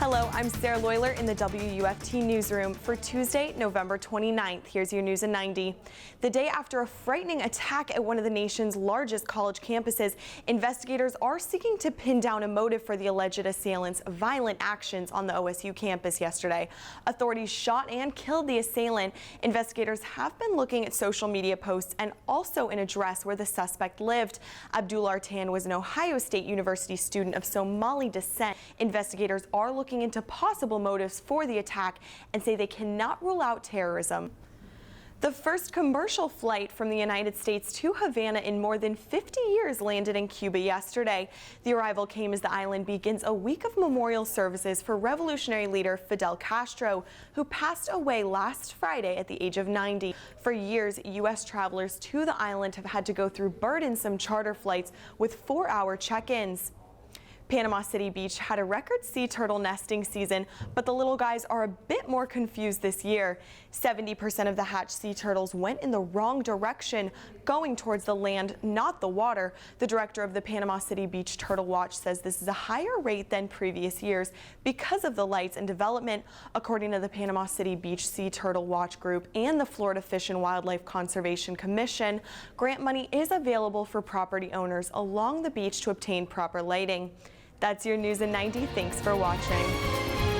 Hello, I'm Sarah Loyler in the WUFT newsroom for Tuesday, November 29th. Here's your news in 90. The day after a frightening attack at one of the nation's largest college campuses, investigators are seeking to pin down a motive for the alleged assailant's violent actions on the OSU campus yesterday. Authorities shot and killed the assailant. Investigators have been looking at social media posts and also an address where the suspect lived. Abdul Artan was an Ohio State University student of Somali descent. Investigators are looking into possible motives for the attack and say they cannot rule out terrorism. The first commercial flight from the United States to Havana in more than 50 years landed in Cuba yesterday. The arrival came as the island begins a week of memorial services for revolutionary leader Fidel Castro, who passed away last Friday at the age of 90. For years, U.S. travelers to the island have had to go through burdensome charter flights with 4-hour check-ins. Panama City Beach had a record sea turtle nesting season, but the little guys are a bit more confused this year. 70% of the hatched sea turtles went in the wrong direction, going towards the land, not the water. The director of the Panama City Beach Turtle Watch says this is a higher rate than previous years because of the lights and development. According to the Panama City Beach Sea Turtle Watch Group and the Florida Fish and Wildlife Conservation Commission, grant money is available for property owners along the beach to obtain proper lighting. That's your news in 90. Thanks for watching.